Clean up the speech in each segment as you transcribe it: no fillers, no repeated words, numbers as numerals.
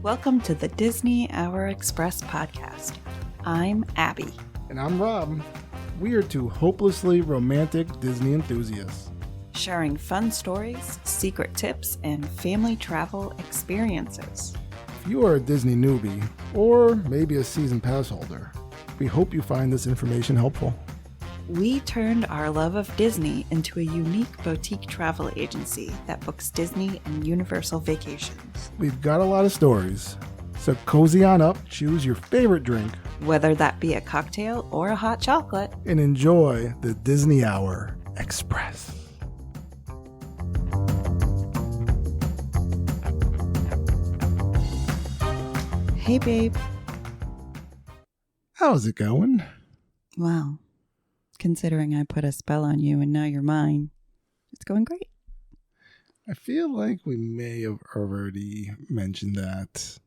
Welcome to the Disney Hour Express podcast. I'm Abby. And I'm Rob. We are two hopelessly romantic Disney enthusiasts. Sharing fun stories, secret tips, and family travel experiences. If you are a Disney newbie, or maybe a season pass holder, we hope you find this information helpful. We turned our love of Disney into a unique boutique travel agency that books Disney and Universal vacations. We've got a lot of stories, so cozy on up, choose your favorite drink, whether that be a cocktail or a hot chocolate, and enjoy the Disney Hour Express. Hey, babe. How's it going? Wow. Considering I put a spell on you and now you're mine, it's going great. I feel like we may have already mentioned that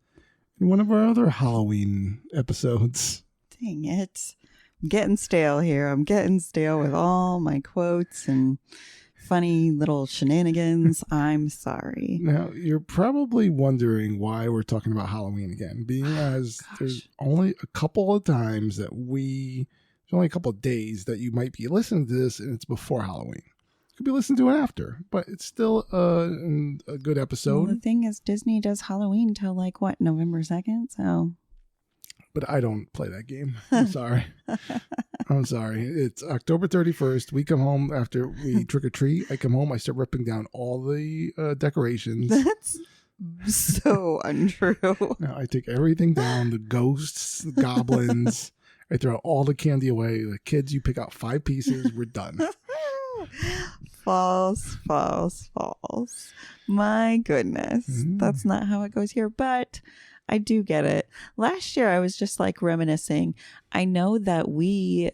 in one of our other Halloween episodes. Dang it. I'm getting stale here. I'm getting stale with all my quotes and funny little shenanigans. I'm sorry. Now, you're probably wondering why we're talking about Halloween again, being as there's only a couple of times that there's only a couple of days that you might be listening to this and it's before Halloween. You could be listening to it after, but it's still a good episode. Well, the thing is, Disney does Halloween till November 2nd, so... But I don't play that game. I'm sorry. I'm sorry. It's October 31st. We come home after we trick or treat. I come home. I start ripping down all the decorations. That's so untrue. Now, I take everything down. The ghosts, the goblins. I throw all the candy away. The kids, you pick out 5 pieces. We're done. False. My goodness. That's not how it goes here. But I do get it. Last year, I was just reminiscing. I know that we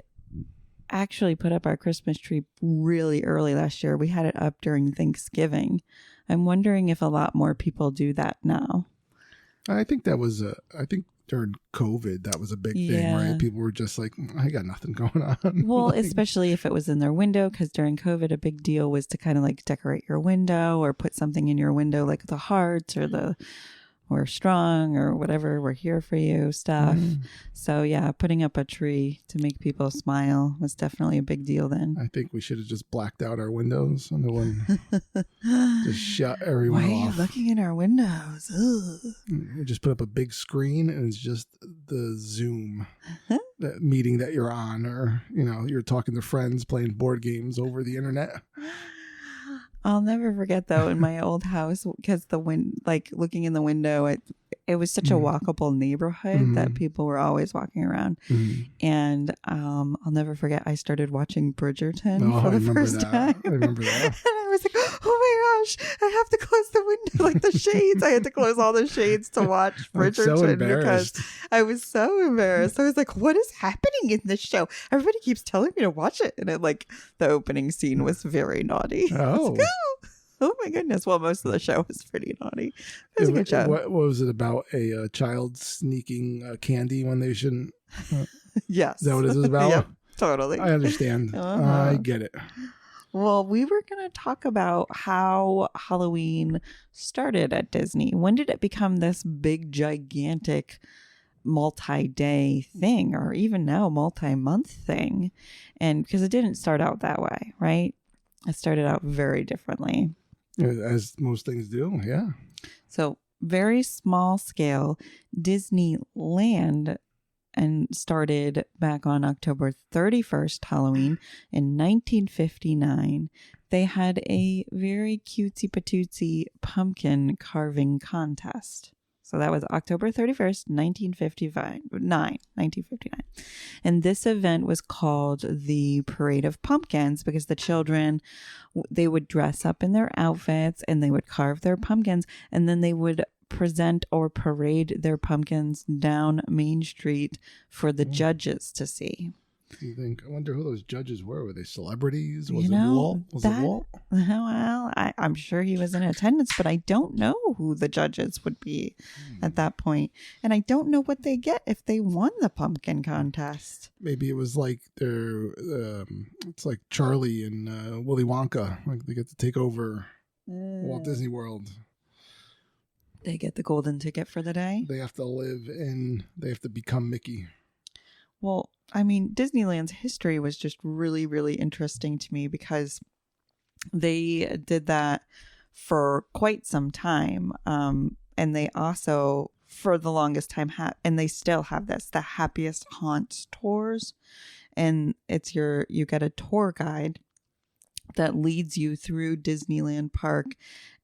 actually put up our Christmas tree really early last year. We had it up during Thanksgiving. I'm wondering if a lot more people do that now. I think that was during COVID, that was a big thing, right? People were just like, I got nothing going on. Well, especially if it was in their window, because during COVID, a big deal was to kind of decorate your window or put something in your window like the hearts or the "we're strong" or whatever, "we're here for you" stuff. So yeah, putting up a tree to make people smile was definitely a big deal then. I think we should have just blacked out our windows so no one just shut everyone off. Why are you looking in our windows? Ugh. We just put up a big screen and it's just the Zoom that meeting that you're on, or you're talking to friends playing board games over the internet. I'll never forget though in my old house, because looking in the window, it was such a walkable neighborhood that people were always walking around. And I'll never forget, I started watching Bridgerton for the first time. I remember that. And I was like, oh my gosh, I have to close the window, the shades. I had to close all the shades to watch Bridgerton because I was so embarrassed. I was like, what is happening in this show? Everybody keeps telling me to watch it. And the opening scene was very naughty. Oh. Oh my goodness. Well, most of the show was pretty naughty. It was a good show. What was it about? A child sneaking candy when they shouldn't? Yes. Is that what it is about? Yep, totally. I understand. I get it. Well, we were going to talk about how Halloween started at Disney. When did it become this big, gigantic, multi-day thing, or even now multi-month thing? And because it didn't start out that way, right? It started out very differently. As most things do, yeah. So very small scale, Disneyland, and started back on October 31st, Halloween, in 1959. They had a very cutesy patootsy pumpkin carving contest. So that was October 31st, 1959. And this event was called the Parade of Pumpkins because the children, they would dress up in their outfits and they would carve their pumpkins, and then they would present or parade their pumpkins down Main Street for the judges to see. I wonder who those judges were. Were they celebrities? Was it Walt? Well, I'm sure he was in attendance, but I don't know who the judges would be at that point. And I don't know what they get if they won the pumpkin contest. Maybe it was like it's like Charlie and Willy Wonka. Like they get to take over Walt Disney World. They get the golden ticket for the day. They have to become Mickey. Well, I mean, Disneyland's history was just really, really interesting to me because they did that for quite some time. And they also, for the longest time, and they still have this, the Happiest Haunts tours. And you get a tour guide that leads you through Disneyland Park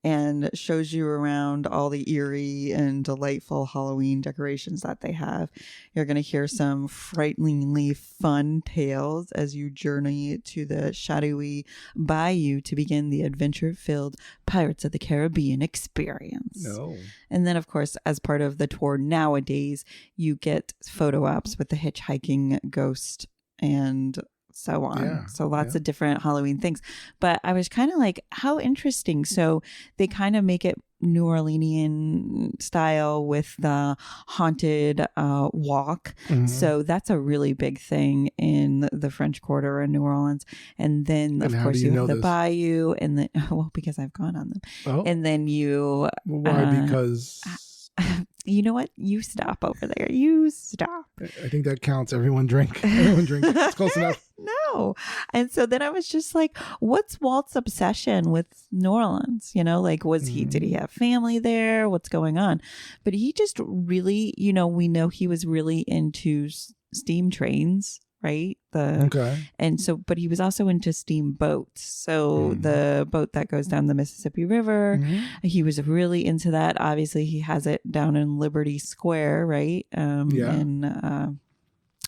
and shows you around all the eerie and delightful Halloween decorations that they have. You're going to hear some frighteningly fun tales as you journey to the shadowy bayou to begin the adventure-filled Pirates of the Caribbean experience. No. And then, of course, as part of the tour nowadays, you get photo ops with the hitchhiking ghost and so on. Yeah, so lots of different Halloween things. But I was kind of like, how interesting. So they kind of make it New Orleanian style with the haunted walk. Mm-hmm. So that's a really big thing in the French Quarter in New Orleans. And then, of course, you have the bayou. And then, well, because I've gone on them. Oh. And then you... Why? Because... You know what? You stop over there. You stop. I think that counts. Everyone drink. Everyone drink. It's close enough. No. And so then I was just like, what's Walt's obsession with New Orleans? You know, like, did he have family there? What's going on? But he just really, we know he was really into steam trains, right? And so, but he was also into steamboats. So the boat that goes down the Mississippi River, he was really into that. Obviously, he has it down in Liberty Square, right? In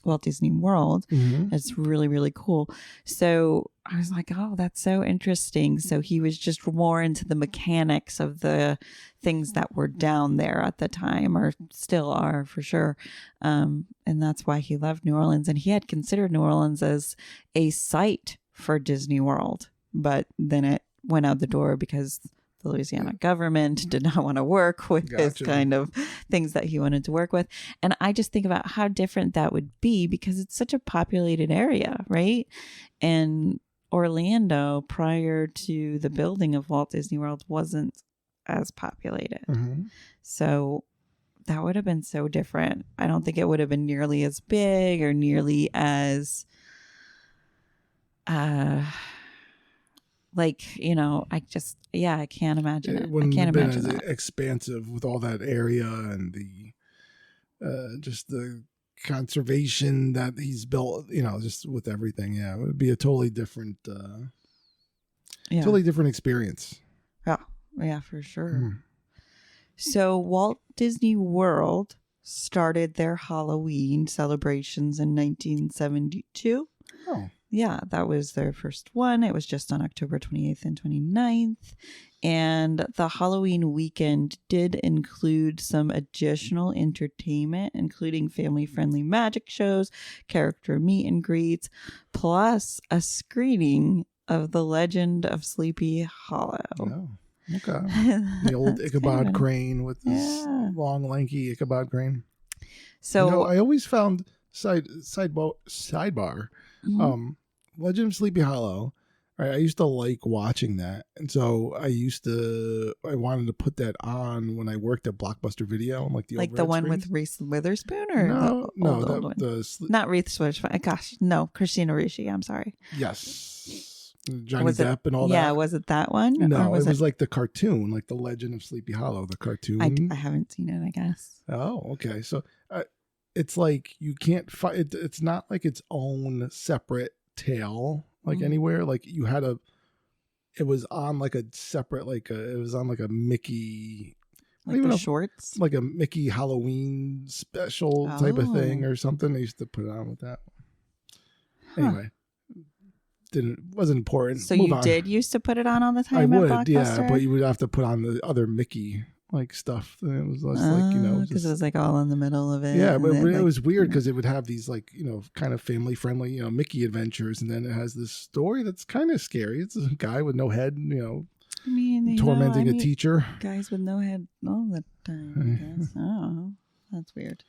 Walt Disney World. It's really, really cool. So I was like, oh, that's so interesting. So he was just more into the mechanics of the things that were down there at the time, or still are for sure. And that's why he loved New Orleans. And he had considered New Orleans as a site for Disney World. But then it went out the door because the Louisiana government did not want to work with his kind of things that he wanted to work with. And I just think about how different that would be because it's such a populated area, right? And Orlando, prior to the building of Walt Disney World, wasn't as populated. So that would have been so different. I don't think it would have been nearly as big or nearly as... I can't imagine it. Wouldn't I can't have been imagine as that. expansive with all that area and the just the conservation that he's built, just with everything. Yeah, it would be a totally different experience. Yeah, for sure. So Walt Disney World started their Halloween celebrations in 1972. Oh. Yeah, that was their first one. It was just on October 28th and 29th. And the Halloween weekend did include some additional entertainment, including family-friendly magic shows, character meet and greets, plus a screening of The Legend of Sleepy Hollow. Oh, okay. The old Ichabod Crane with this long, lanky Ichabod Crane. So I always found sidebar. Legend of Sleepy Hollow. I used to like watching that, and so I wanted to put that on when I worked at Blockbuster Video, like the one screens. with Reese Witherspoon, or old one? Not Reese Witherspoon. Gosh, no, Christina Ricci. I'm sorry. Yes, Johnny Depp and all that. Yeah, was it that one? No, it was like the cartoon, like the Legend of Sleepy Hollow, the cartoon. I haven't seen it, I guess. Oh, okay. So it's like you can't find. It's not like its own separate tale. Like anywhere, like you had it was on like a separate, it was on like a Mickey, like the shorts, like a Mickey Halloween special type of thing or something. They used to put it on with that. Anyway, wasn't important. So you did used to put it on all the time. I would, at yeah, but you would have to put on the other Mickey stuff. And it was less because it was like all in the middle of it. Yeah, but it was weird because it would have these kind of family friendly Mickey adventures, and then it has this story that's kind of scary. It's a guy with no head, tormenting a teacher. Guys with no head all the time, I guess. Oh, that's weird.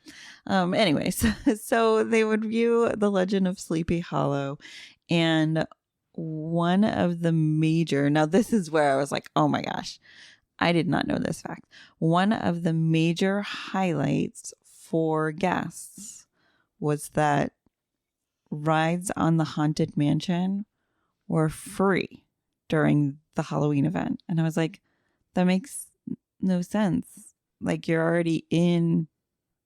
Anyways, so they would view The Legend of Sleepy Hollow, and one of the major. Now this is where I was like, oh my gosh. I did not know this fact. One of the major highlights for guests was that rides on the Haunted Mansion were free during the Halloween event. And I was like, that makes no sense. Like, you're already in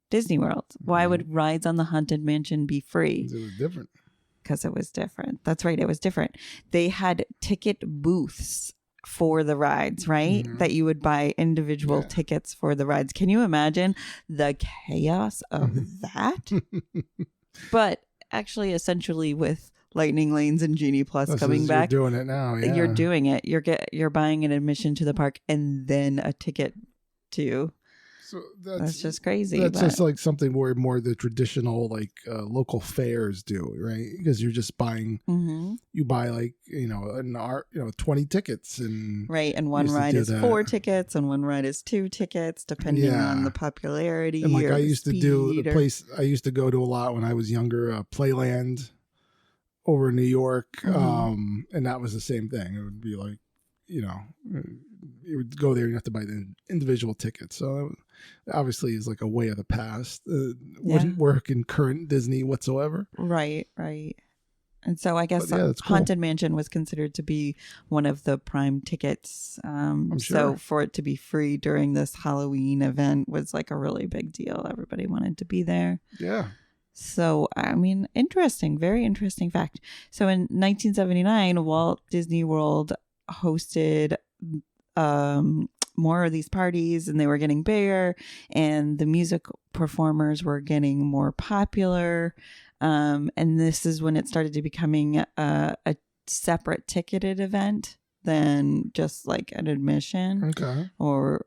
Disney World. Why would rides on the Haunted Mansion be free? It was different. Because it was different. That's right. It was different. They had ticket booths for the rides, right? Mm-hmm. That you would buy individual tickets for the rides. Can you imagine the chaos of that? But actually, essentially, with Lightning Lanes and Genie Plus coming back, you're doing it now. Yeah. You're doing it. You're buying an admission to the park and then a ticket to. So that's just crazy. That's just like something where more the traditional like local fairs do, right? Because you're just buying, you buy like 20 tickets and right, and one ride is 4 tickets and one ride is 2 tickets depending on the popularity. And like or I used to do the or... place I used to go to a lot when I was younger, Playland over in New York, and that was the same thing. It would be like, you would go there and you have to buy the individual tickets. So obviously is like a way of the past. Wouldn't work in current Disney whatsoever. Right. And so I guess that's cool. Haunted Mansion was considered to be one of the prime tickets. I'm sure. So for it to be free during this Halloween event was like a really big deal. Everybody wanted to be there. Yeah. So, I mean, interesting, very interesting fact. So in 1979, Walt Disney World hosted more of these parties, and they were getting bigger, and the music performers were getting more popular. And this is when it started to becoming a separate ticketed event than just like an admission, or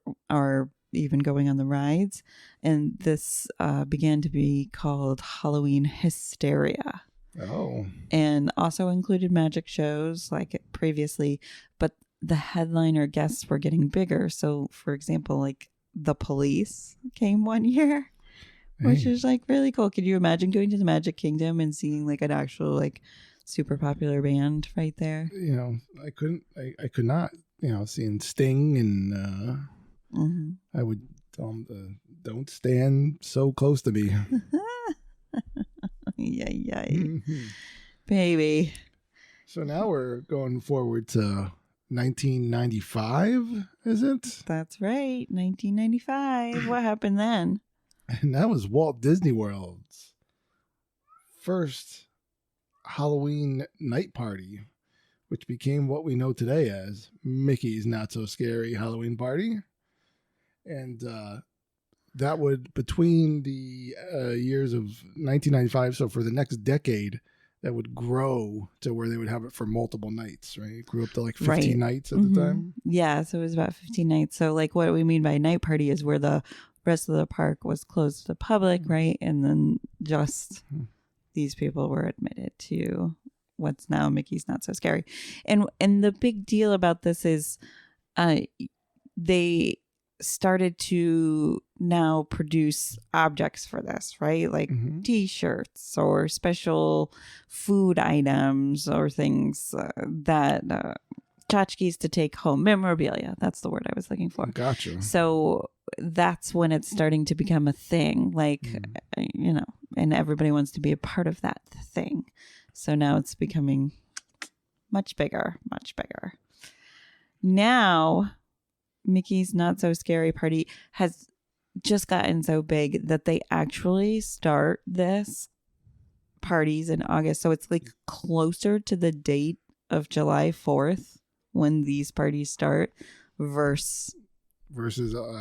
even going on the rides. And this began to be called Halloween Hysteria. Oh. And also included magic shows like previously, but the headliner guests were getting bigger. So, for example, like the Police came one year, which is like really cool. Could you imagine going to the Magic Kingdom and seeing like an actual like super popular band right there? I could not, seeing Sting and I would tell them to don't stand so close to me. Yay. Baby. So now we're going forward to 1995, is it? That's right, 1995. What happened then? And that was Walt Disney World's first Halloween night party, which became what we know today as Mickey's Not So Scary Halloween Party. And that would, between the years of 1995, so for the next decade, that would grow to where they would have it for multiple nights, right? It grew up to like 15 nights at the time. Yeah, so it was about 15 nights. So like what we mean by night party is where the rest of the park was closed to the public, right? And then just these people were admitted to what's now Mickey's Not So Scary. And the big deal about this is they started to now produce objects for this, right? Like t-shirts or special food items or things that tchotchkes to take home, memorabilia. That's the word I was looking for. Gotcha. So that's when it's starting to become a thing, like, and everybody wants to be a part of that thing. So now it's becoming much bigger. Now, Mickey's Not So Scary Party has just gotten so big that they actually start this parties in August. So it's like closer to the date of July 4th when these parties start versus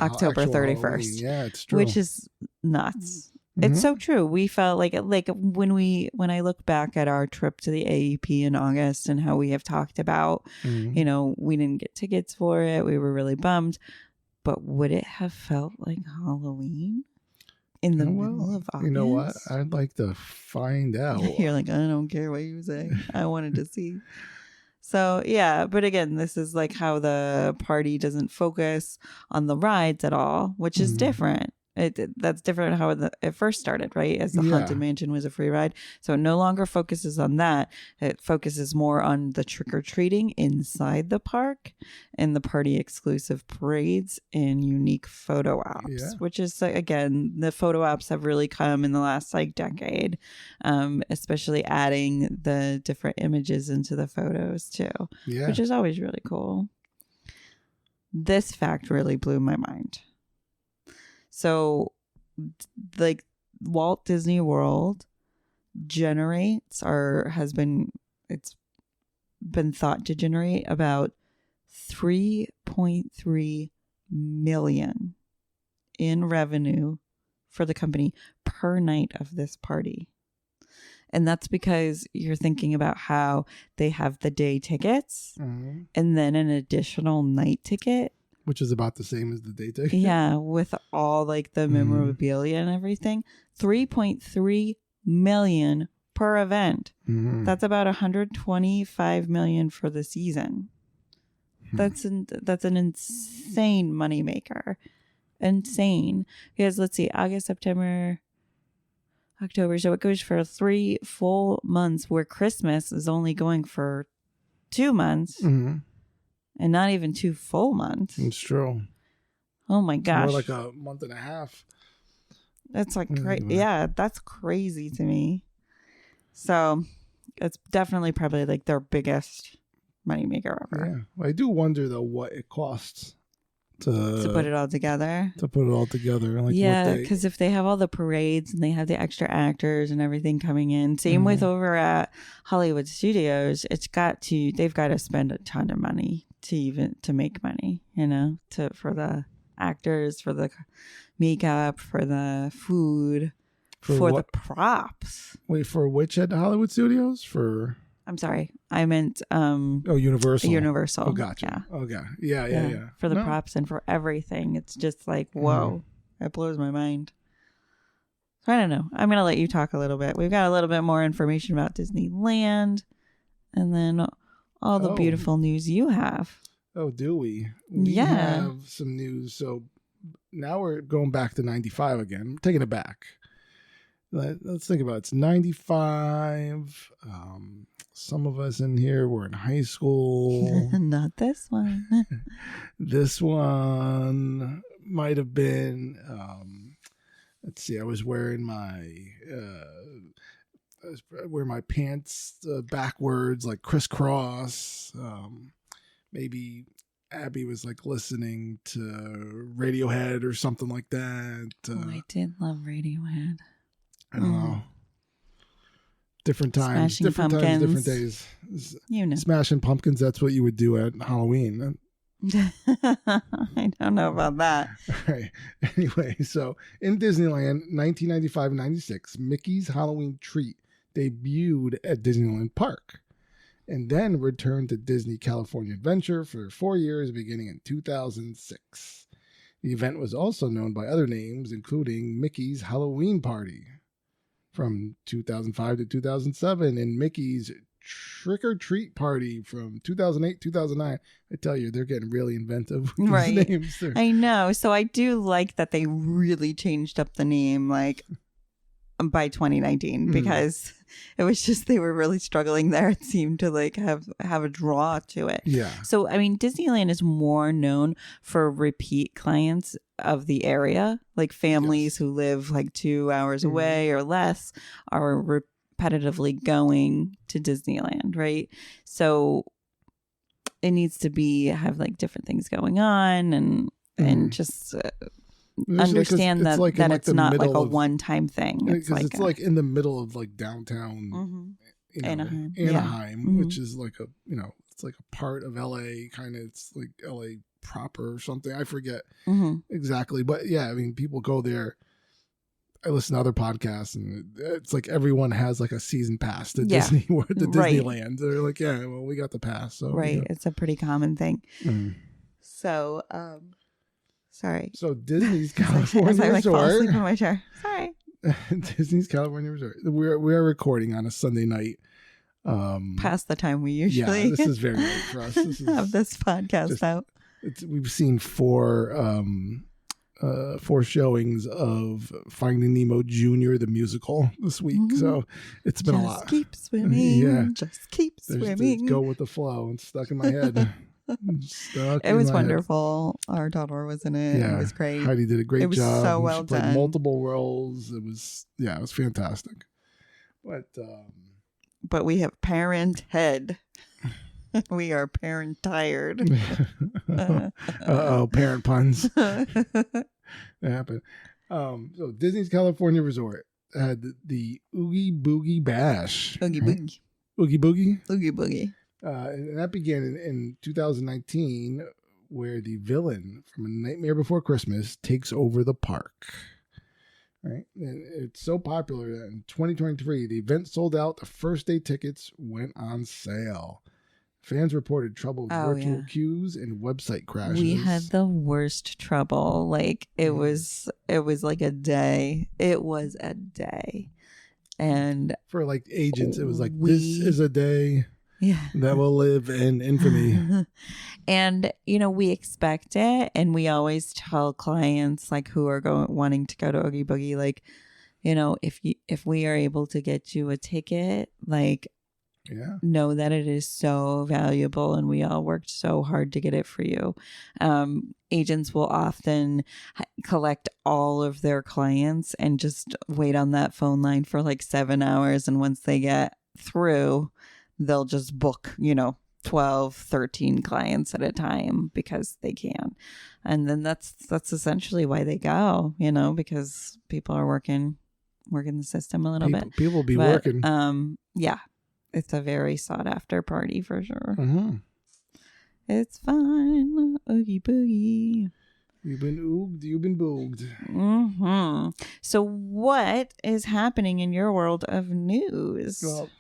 October 31st. Halloween. Yeah, it's true. Which is nuts. It's so true. We felt like when I look back at our trip to the AEP in August and how we have talked about, we didn't get tickets for it. We were really bummed. But would it have felt like Halloween in the middle of August? You know what? I'd like to find out. You're like, I don't care what you say. I wanted to see. So, yeah. But again, this is like how the party doesn't focus on the rides at all, which is different. That's different how it first started, right? As the Haunted Mansion was a free ride. So it no longer focuses on that. It focuses more on the trick-or-treating inside the park and the party exclusive parades and unique photo ops, which is, again, the photo ops have really come in the last like decade, especially adding the different images into the photos too, which is always really cool. This fact really blew my mind. So, like, Walt Disney World generates, or it's been thought to generate about $3.3 million in revenue for the company per night of this party. And that's because you're thinking about how they have the day tickets and then an additional night ticket. Which is about the same as the day ticket. Yeah, with all like the memorabilia and everything. $3.3 million per event. That's about $125 million for the season. That's an insane moneymaker. Insane. Because let's see, August, September, October. So it goes for 3 full months, where Christmas is only going for 2 months. And not even 2 full months. It's true. Oh my gosh. More like a month and a half. That's like yeah, that's crazy to me. So it's definitely probably like their biggest moneymaker ever. Yeah. Well, I do wonder though what it costs to put it all together. Like, yeah, because if they have all the parades and they have the extra actors and everything coming in, same with over at Hollywood Studios, they've got to spend a ton of money to make money, for the actors, for the makeup, for the food, for the props. Wait, for which at Hollywood Studios? I'm sorry, I meant Universal. Universal. Oh, gotcha. Yeah. Okay. Yeah. For the props and for everything, it's just like whoa, that blows my mind. So I don't know. I'm gonna let you talk a little bit. We've got a little bit more information about Disneyland, and then all the beautiful news you have. Oh, do we? We have some news. So now we're going back to 95 again. I'm taking it back. Let's think about it. It's 95. Some of us in here were in high school. Not this one. This one might have been, let's see, I was wearing my pants backwards, like crisscross. Maybe Abby was like listening to Radiohead or something like that. I did love Radiohead. I don't know. Different times, Smashing different Pumpkins. times, different days. Smashing Pumpkins, that's what you would do at Halloween. I don't know about that. All right. Anyway, so in Disneyland, 1995-96, Mickey's Halloween Treat debuted at Disneyland Park and then returned to Disney California Adventure for 4 years, beginning in 2006. The event was also known by other names, including Mickey's Halloween Party from 2005 to 2007 and Mickey's Trick or Treat Party from 2008-2009. I tell you, they're getting really inventive with these names. I know. So I do like that they really changed up the name like by 2019 because it was just they were really struggling there. It seemed to like have a draw to it. Yeah. So I mean, Disneyland is more known for repeat clients of the area, like families who live like 2 hours away or less are repetitively going to Disneyland, right? So it needs to have like different things going on and just understand that it's not like a one-time thing. It's like in the middle of like downtown Anaheim, which is like it's like a part of LA, kind of. It's like LA proper or something. I forget exactly, but yeah, I mean, people go there. I listen to other podcasts, and it's like everyone has like a season pass to Disneyland. They're like, yeah, well, we got the pass, so it's a pretty common thing. So, sorry. So Disney's California Resort. Fall asleep in my chair. Sorry. Disney's California Resort. We are recording on a Sunday night. Past the time we usually. Yeah, this is very late for us. Have this podcast out. We've seen 4 4 showings of Finding Nemo Jr. the musical this week, so it's been a lot. Just keep swimming. Yeah. Just keep There's swimming. Go with the flow. It's stuck in my head. It was wonderful. Our daughter was in it. Yeah. It was great. Heidi did a great job. It was so well she played done. multiple roles. It was fantastic. But we have parent head. We are parent tired. Parent puns. That happened. So Disney's California Resort had the Oogie Boogie Bash. Oogie Boogie. Oogie Boogie? Oogie Boogie. And that began in 2019, where the villain from A Nightmare Before Christmas takes over the park. Right? And it's so popular that in 2023, the event sold out. The first day tickets went on sale. Fans reported trouble with virtual queues and website crashes. We had the worst trouble. Like it was like a day. It was a day. And for like agents, it was like, this is a day that will live in infamy. And, we expect it. And we always tell clients like who are wanting to go to Oogie Boogie, like, if we are able to get you a ticket, like, know that it is so valuable and we all worked so hard to get it for you. Agents will often collect all of their clients and just wait on that phone line for like 7 hours. And once they get through, they'll just book, 12, 13 clients at a time because they can. And then that's essentially why they go, because people are working the system a little bit. People be working. Yeah. It's a very sought after party for sure. Mm-hmm. It's fun. Oogie Boogie. You've been ooged, you've been booged. Mm-hmm. So what is happening in your world of news? Well,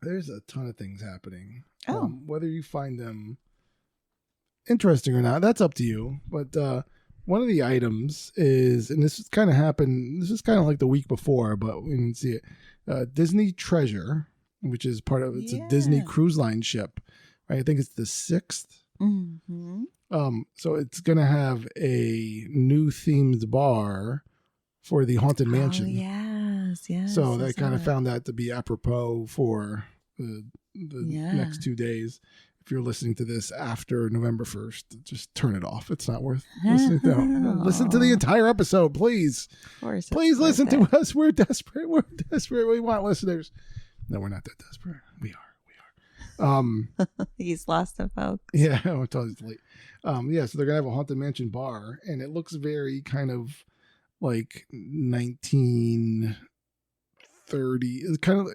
there's a ton of things happening. Oh. Whether you find them interesting or not, that's up to you. But one of the items is, and this kind of happened, this is kind of like the week before, but we didn't see it. Disney Treasure, which is part of, it's a Disney cruise line ship, right? I think it's the 6th. Mm-hmm. So it's going to have a new themed bar for the Haunted Mansion. Yes. So they kind of found that to be apropos for the next 2 days. If you're listening to this after November 1st, just turn it off. It's not worth listening to. Listen to the entire episode, please. Of course. Please listen to us. We're desperate. We want listeners. No, we're not that desperate. We are. He's lost the folks. Yeah, I'm totally late. So they're gonna have a Haunted Mansion bar, and it looks very kind of like 1930. It kind of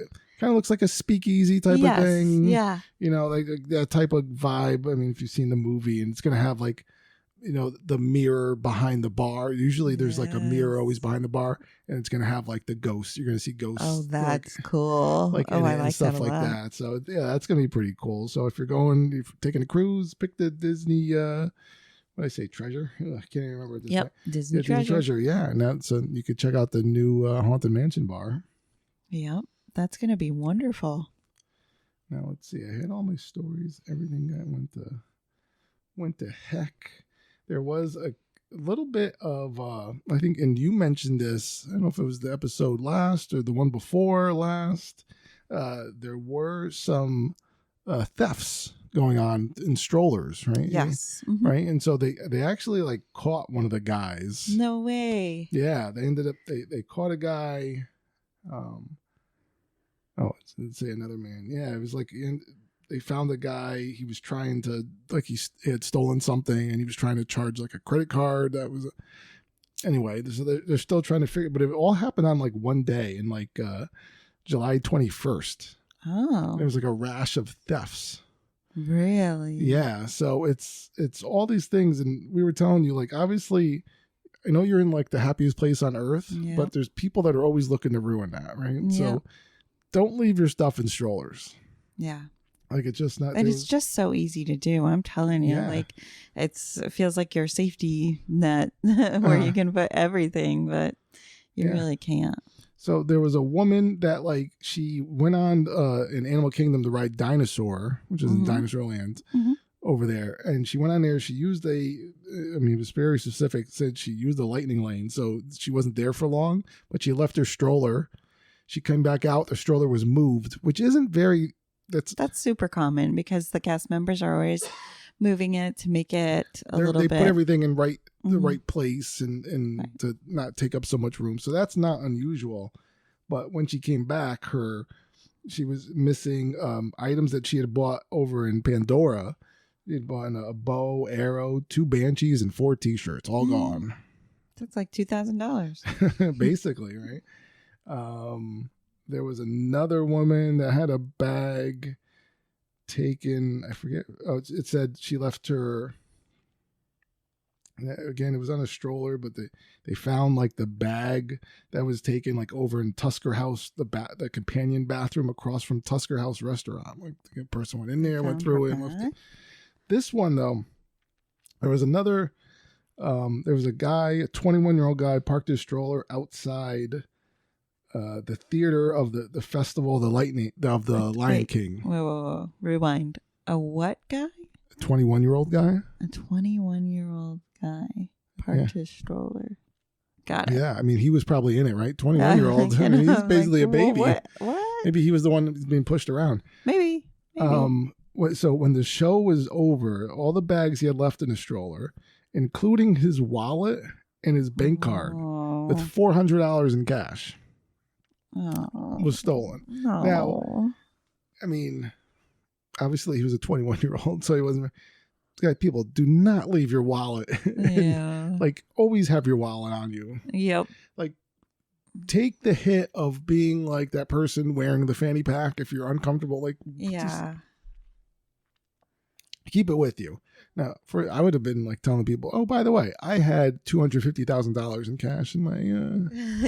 looks like a speakeasy type of thing. Yeah. Like that type of vibe. I mean, if you've seen the movie, and it's gonna have like, the mirror behind the bar. Usually there's like a mirror always behind the bar, and it's going to have like the ghosts. You're going to see ghosts. Oh, that's cool. Like I like stuff that a like lot. that. So yeah, that's going to be pretty cool. So if you're taking a cruise, pick the Disney, what did I say? Treasure? I can't even remember at this point. Disney Disney Treasure. Yeah. And so you could check out the new Haunted Mansion bar. Yep. That's going to be wonderful. Now let's see. I had all my stories. Everything that went to heck. There was a little bit of, I think, and you mentioned this, I don't know if it was the episode last or the one before last, there were some thefts going on in strollers, right? Yes. Mm-hmm. Right? And so they actually like caught one of the guys. No way. Yeah, they ended up, they caught a guy, let's say another man. Yeah, it was like, they found a guy, he was trying to, like he had stolen something and he was trying to charge like a credit card. That was, anyway, so they're still trying to figure, but it all happened on like one day in like July 21st. Oh. There was like a rash of thefts. Really? Yeah. So it's all these things. And we were telling you, like, obviously, I know you're in like the happiest place on earth, but there's people that are always looking to ruin that, right? Yeah. So don't leave your stuff in strollers. Yeah. Like it's just not. And it's just so easy to do. I'm telling you, like it feels like your safety net where you can put everything, but you really can't. So there was a woman that like she went on in Animal Kingdom to ride Dinosaur, which is in Dinosaur Land over there, and she went on there. She used I mean, it was very specific. It said she used the lightning lane, so she wasn't there for long, but she left her stroller. She came back out. The stroller was moved, which isn't very. That's super common because the cast members are always moving it to make it a little bit. They put everything in the right place and right. to not take up so much room. So that's not unusual. But when she came back, she was missing items that she had bought over in Pandora. She had bought a bow, arrow, 2 banshees, and 4 T-shirts, all gone. That's like $2,000. Basically, right? There was another woman that had a bag taken. I forget. Oh, it said she left her. Again, it was on a stroller, but they found like the bag that was taken like over in Tusker House, the companion bathroom across from Tusker House restaurant. Like the person went in there, went through it. This one though, there was another. There was a guy, a 21-year-old guy, parked his stroller outside the theater of the festival of the Lion King. Whoa. Rewind. A what guy? A 21-year-old guy. A 21-year-old guy parked his stroller. Got it. Yeah, I mean, he was probably in it, right? 21-year-old. I mean, he's basically a baby. What? Maybe he was the one that was being pushed around. Maybe. So when the show was over, all the bags he had left in his stroller, including his wallet and his bank card with $400 in cash, was stolen. No. Now, I mean, obviously he was a 21-year-old, so he wasn't. People, do not leave your wallet. Yeah. Like, always have your wallet on you. Yep. Like, take the hit of being like that person wearing the fanny pack if you're uncomfortable. Like, yeah. Keep it with you. Now, I would have been like telling people, oh, by the way, I had $250,000 in cash in my.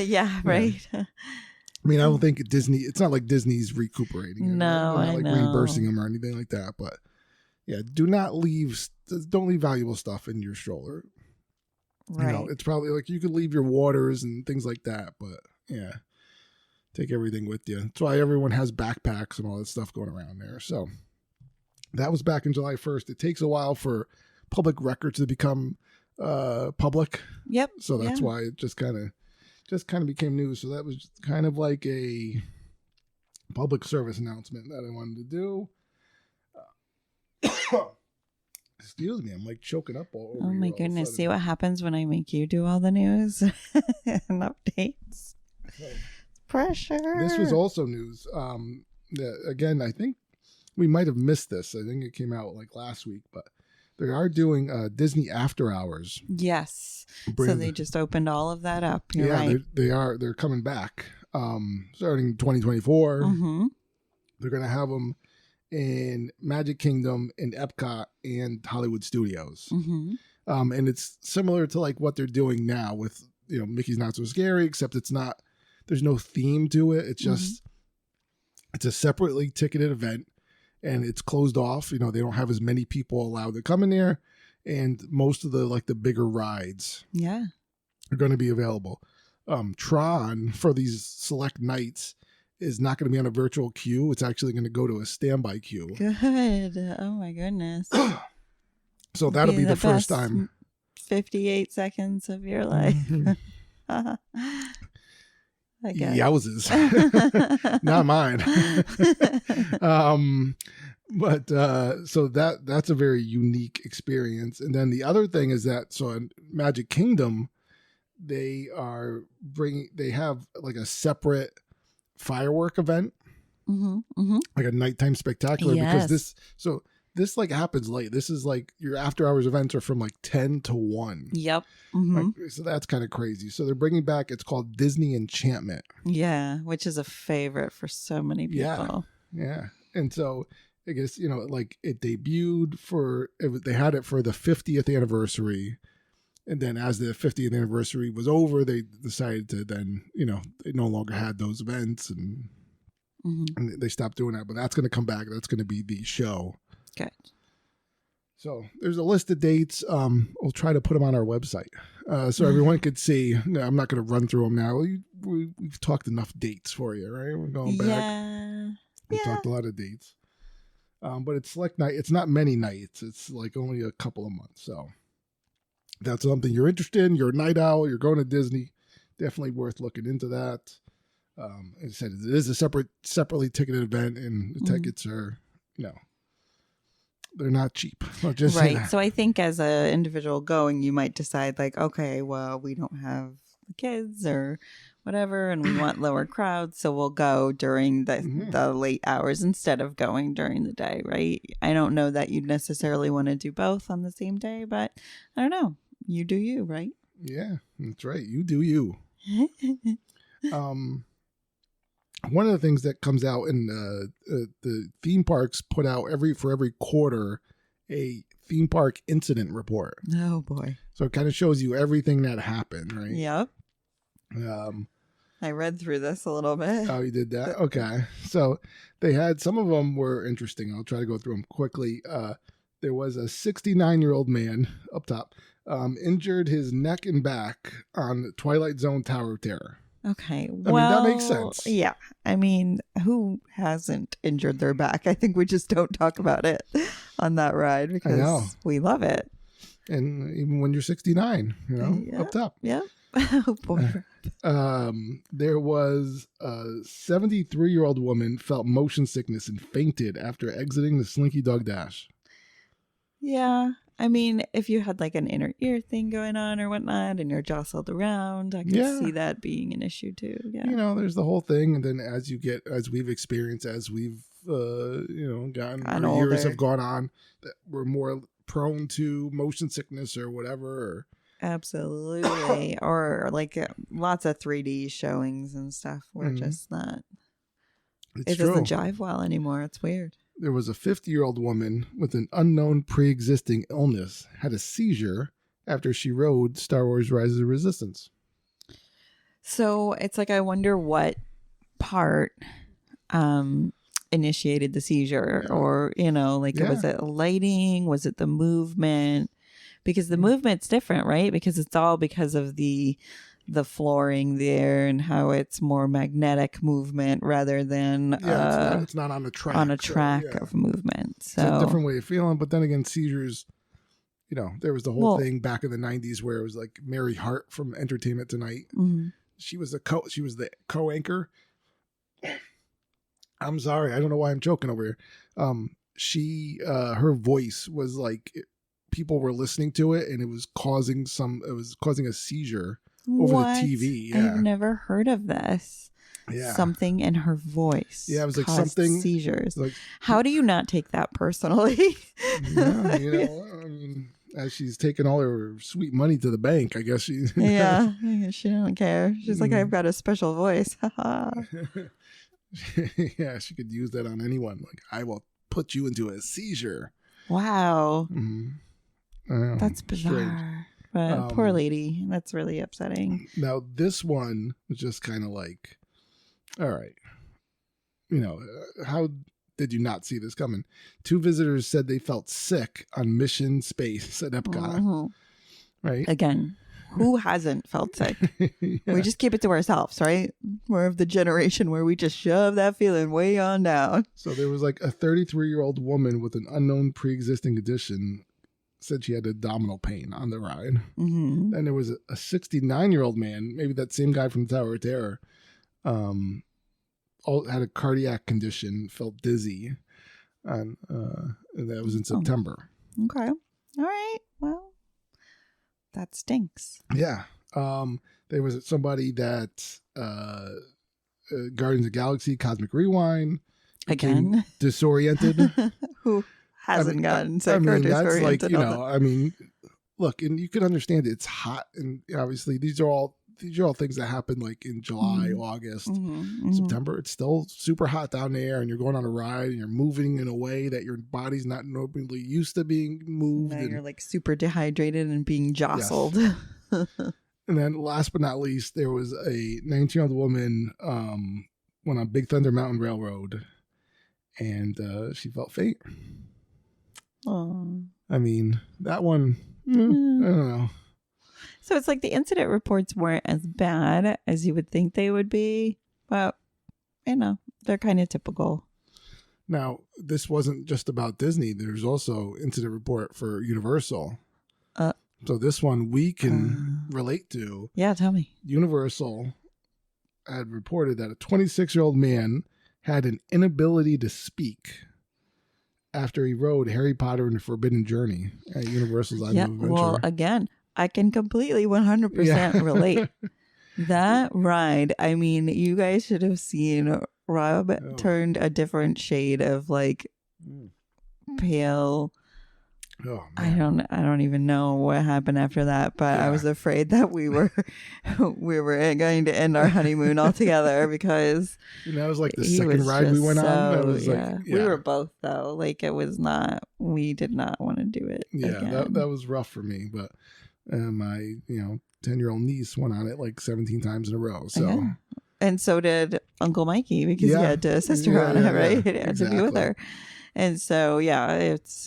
Yeah, right. Yeah. I mean, I don't think Disney. It's not like Disney's recuperating. It, no, right? They're not like reimbursing them or anything anything like that. But yeah, don't leave valuable stuff in your stroller. Right. It's probably like you could leave your waters and things like that. But yeah, take everything with you. That's why everyone has backpacks and all that stuff going around there. So. That was back in July 1st. It takes a while for public records to become public. Yep. So that's why it just kind of became news. So that was kind of like a public service announcement that I wanted to do. Excuse me, I'm like choking up all over. Oh my goodness! See what happens when I make you do all the news and updates. Pressure. This was also news. Again, I think. We might have missed this. I think it came out like last week, but they are doing Disney After Hours. Yes. So they just opened all of that up. You're right. They're coming back starting 2024. Mm-hmm. They're going to have them in Magic Kingdom, in Epcot, and Hollywood Studios. Mm-hmm. And it's similar to like what they're doing now with Mickey's Not So Scary, except it's not. There's no theme to it. It's just it's a separately ticketed event. And it's closed off. They don't have as many people allowed to come in there, and most of the bigger rides, are going to be available. Tron for these select nights is not going to be on a virtual queue. It's actually going to go to a standby queue. Good. Oh my goodness. So that'll be the first time. 58 seconds of your life. I guess. Yowzes. Not mine. But so that's a very unique experience. And then the other thing is that in Magic Kingdom, they have like a separate firework event, like a nighttime spectacular, because this like happens late. This is like your after hours events are from like 10 to 1. Yep. So that's kind of crazy. So they're bringing back, it's called Disney Enchantment. Yeah, which is a favorite for so many people. Yeah. And so I guess, like it debuted they had it for the 50th anniversary. And then as the 50th anniversary was over, they decided to then, they no longer had those events and they stopped doing that. But that's going to come back. That's going to be the show. Good. So there's a list of dates. We'll try to put them on our website so everyone could see. No, I'm not going to run through them now. We've talked enough dates for you, right? We're going back. Yeah. We talked a lot of dates. But it's select night. It's not many nights. It's like only a couple of months. So that's something you're interested in, you're a night owl, you're going to Disney, definitely worth looking into that. As I said, it is a separately ticketed event, and the tickets are, they're not cheap. I'll just say Right. that. So I think as an individual going, you might decide like, okay, well, we don't have kids or whatever, and we want lower crowds, so we'll go during the late hours instead of going during the day, right? I don't know that you'd necessarily want to do both on the same day, but I don't know. You do you, right? Yeah, that's right. You do you. One of the things that comes out in the theme parks put out for every quarter a theme park incident report. Oh boy! So it kind of shows you everything that happened, right? Yep. I read through this a little bit. Oh, you did that? Okay. So they had, some of them were interesting. I'll try to go through them quickly. There was a 69-year-old man up top, injured his neck and back on Twilight Zone Tower of Terror. Okay. Well, I mean, that makes sense. Yeah. I mean, who hasn't injured their back? I think we just don't talk about it on that ride because we love it. And even when you're 69, up top. Yeah. Oh, boy. There was a 73-year-old woman felt motion sickness and fainted after exiting the Slinky Dog Dash. Yeah. I mean, if you had like an inner ear thing going on or whatnot and you're jostled around, I can see that being an issue too. Yeah. There's the whole thing. And then as we've experienced, as we've, gotten, our years have gone on, that we're more prone to motion sickness or whatever. Absolutely. Or like lots of 3D showings and stuff. We're just not. It doesn't jive well anymore. It's weird. There was a 50-year-old woman with an unknown pre-existing illness had a seizure after she rode Star Wars Rise of the Resistance. So it's like, I wonder what part initiated the seizure or, was it lighting? Was it the movement? Because the movement's different, right? Because it's all because of the flooring there and how it's more magnetic movement rather than it's not on a track of movement. So it's a different way of feeling. But then again, seizures, there was the whole thing back in the 90s where it was like Mary Hart from Entertainment Tonight. Mm-hmm. She was the co-anchor. I'm sorry, I don't know why I'm choking over here. Her voice was like, people were listening to it and it was causing a seizure over the TV. Yeah. I've never heard of this. Yeah. Something in her voice. Yeah, it was like something seizures. Like, how do you not take that personally? I mean, as she's taking all her sweet money to the bank, I guess she. Yeah, she don't care. She's like, I've got a special voice. Yeah, she could use that on anyone. Like, I will put you into a seizure. Wow. Mm-hmm. That's bizarre. Strange. But poor lady. That's really upsetting. Now, this one was just kind of like, all right, how did you not see this coming? 2 visitors said they felt sick on Mission Space at Epcot. Mm-hmm. Right? Again, who hasn't felt sick? We just keep it to ourselves, right? We're of the generation where we just shove that feeling way on down. So there was like a 33-year-old woman with an unknown pre-existing condition said she had abdominal pain on the ride. Mm-hmm. And there was a 69-year-old man, maybe that same guy from Tower of Terror, had a cardiac condition, felt dizzy, and that was in September. Okay. All right. Well, that stinks. Yeah. There was somebody that Guardians of the Galaxy Cosmic Rewind again disoriented. Who hasn't gotten sick or disoriented? That's like, look, and you can understand it's hot, and obviously these are all things that happen like in July, August, September. It's still super hot down there, and you're going on a ride, and you're moving in a way that your body's not normally used to being moved. Now you're like super dehydrated and being jostled. Yes. And then last but not least, there was a 19-year-old woman went on Big Thunder Mountain Railroad, and she felt faint. Oh. I mean, that one, I don't know. So it's like the incident reports weren't as bad as you would think they would be, but they're kind of typical. Now, this wasn't just about Disney. There's also incident report for Universal. So this one we can relate to. Yeah, tell me. Universal had reported that a 26-year-old man had an inability to speak after he rode Harry Potter and the Forbidden Journey at Universal's Island of Adventure. Well, again, I can completely 100% relate. That ride, I mean, you guys should have seen Rob turned a different shade of like pale. Oh, man. I don't even know what happened after that, but I was afraid that we were going to end our honeymoon altogether because that was like the second ride we went on. That was we were both though. Like it was not. We did not want to do it. Yeah, that was rough for me. But my 10-year-old niece went on it like 17 times in a row. So and so did Uncle Mikey because he had to assist her on it, right? He had to be with her, and so it's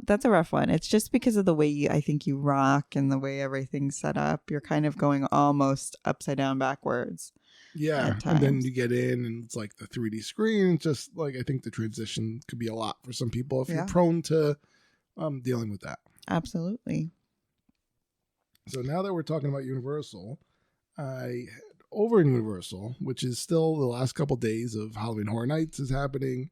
that's a rough one. It's just because of the way I think you rock and the way everything's set up. You're kind of going almost upside down backwards. Yeah, and then you get in and it's like the 3D screen. It's just like I think the transition could be a lot for some people if you're prone to dealing with that. Absolutely. So now that we're talking about Universal, over in Universal, which is still the last couple days of Halloween Horror Nights is happening.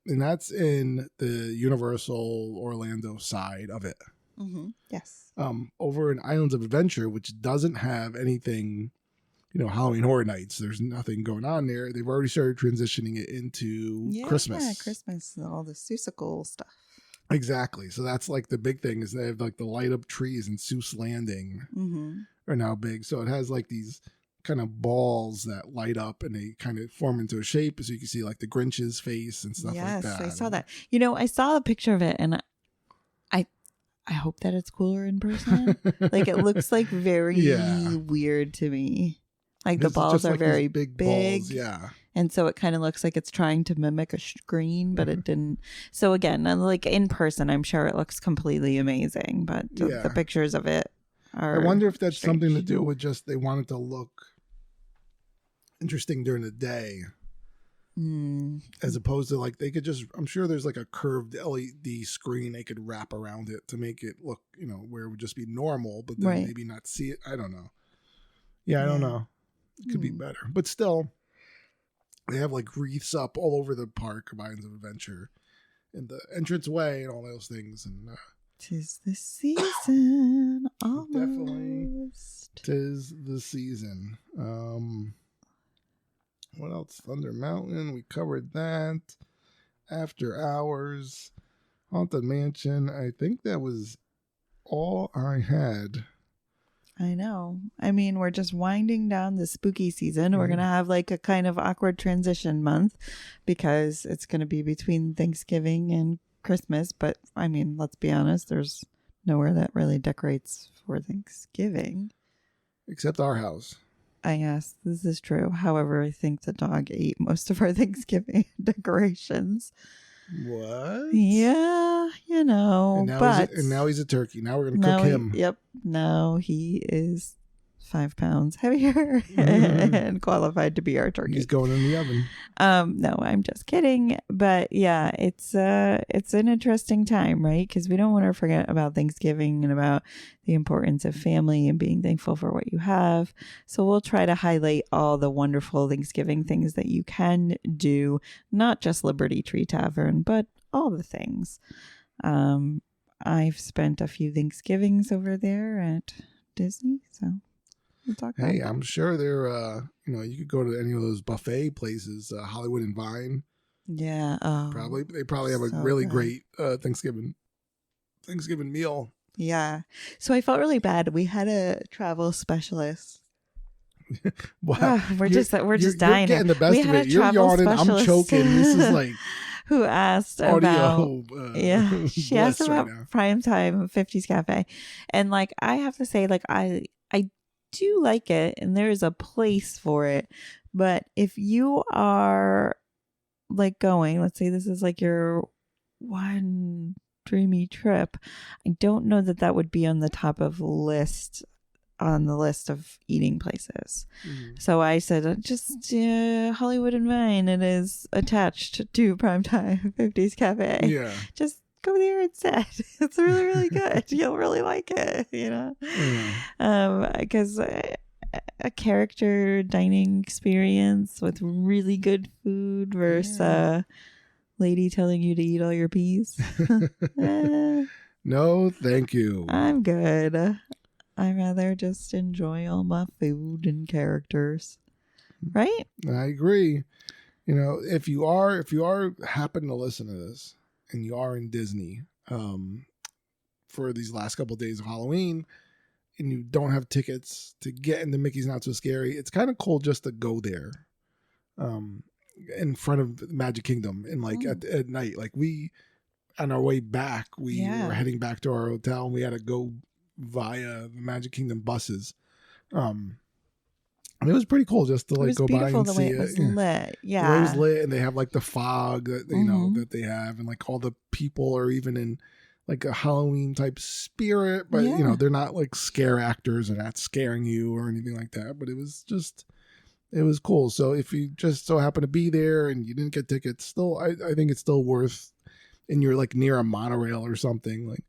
And that's in the Universal Orlando side of it. Mm-hmm. Yes. Over in Islands of Adventure, which doesn't have anything, Halloween Horror Nights. There's nothing going on there. They've already started transitioning it into Christmas. Yeah, Christmas, all the Seussical stuff. Exactly. So that's like the big thing is they have like the light up trees in Seuss Landing are now big. So it has like these kind of balls that light up and they kind of form into a shape so you can see like the Grinch's face and stuff like that. Yes, I saw that. I saw a picture of it and I hope that it's cooler in person. Like it looks like very weird to me. Like the balls are very big. Balls, yeah. And so it kind of looks like it's trying to mimic a screen, but it didn't. So again, like in person, I'm sure it looks completely amazing, but the pictures of it are. I wonder if that's something to do with just they want it to look interesting during the day. As opposed to like they could just, I'm sure there's like a curved LED screen they could wrap around it to make it look, where it would just be normal, but then maybe not see it. I don't know. I don't know. It could be better, but still, they have like wreaths up all over the park of Islands of Adventure and the entranceway and all those things. And 'tis the season, almost. Definitely, 'tis the season. What else? Thunder Mountain, we covered that. After Hours, Haunted Mansion. I think that was all I had. I know. I mean, we're just winding down the spooky season. We're going to have like a kind of awkward transition month because it's going to be between Thanksgiving and Christmas. But I mean, let's be honest, there's nowhere that really decorates for Thanksgiving. Except our house. Yes, this is true. However, I think the dog ate most of our Thanksgiving decorations. What? Yeah, and now he's a turkey. Now we're going to cook him. Yep. Now he is 5 pounds heavier and qualified to be our turkey. He's going in the oven. No, I'm just kidding. But yeah, it's an interesting time, right? Because we don't want to forget about Thanksgiving and about the importance of family and being thankful for what you have. So we'll try to highlight all the wonderful Thanksgiving things that you can do, not just Liberty Tree Tavern, but all the things. I've spent a few Thanksgivings over there at Disney, so we'll talk about that. I'm sure they're, you could go to any of those buffet places, Hollywood and Vine. Yeah. They probably have a really great Thanksgiving meal. Yeah. So I felt really bad. We had a travel specialist. Wow. We're just dying. You're getting the best of it. You're yawning. I'm choking. This is like who asked audio, about she asked about Primetime 50s Cafe, and like I have to say, like I do like it, and there is a place for it. But if you are like going, let's say this is like your one dreamy trip, I don't know that would be on the top of on the list of eating places. So I said, just Hollywood and Vine. It is attached to Primetime 50s Cafe. Yeah. Just go there instead. It's really, really good. You'll really like it, because a character dining experience with really good food versus a lady telling you to eat all your peas. No, thank you. I'm good. I'd rather just enjoy all my food and characters. Right? I agree. If you are happen to listen to this and you are in Disney for these last couple of days of Halloween and you don't have tickets to get into Mickey's Not So Scary, it's kind of cool just to go there in front of Magic Kingdom and like at night. Like we, on our way back, we were heading back to our hotel and we had to go via the Magic Kingdom buses. It was pretty cool just to like go by and see it. It was lit. Yeah. The way it was lit, and they have like the fog that that they have, and like all the people are even in like a Halloween type spirit, but they're not like scare actors and not scaring you or anything like that. But it was cool. So if you just so happen to be there and you didn't get tickets, still I think it's still worth, and you're like near a monorail or something, like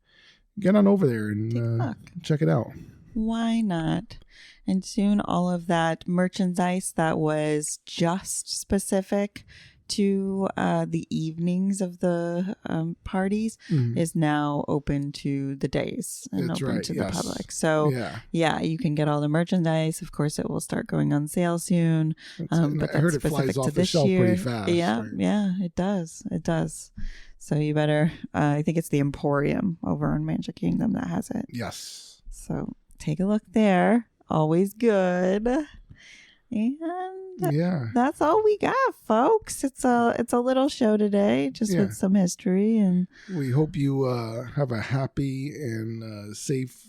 get on over there and check it out. Why not? And soon all of that merchandise that was just specific to the evenings of the parties is now open to the days and open to the public. So yeah, you can get all the merchandise. Of course, it will start going on sale soon. But I heard it flies off the shelf pretty fast. Yeah, yeah, it does. It does. So you better, I think it's the Emporium over in Magic Kingdom that has it. Yes. So take a look there. Always good. And that's all we got, folks. It's a little show today, just with some history, and we hope you have a happy and safe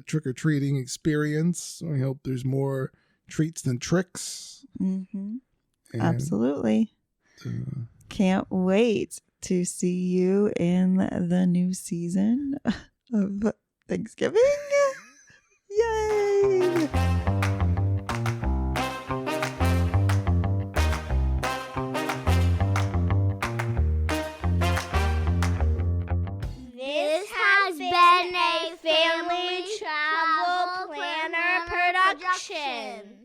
trick-or-treating experience. We hope there's more treats than tricks. Absolutely. Can't wait to see you in the new season of Thanksgiving. Yay! This has been a Family Travel Planner production.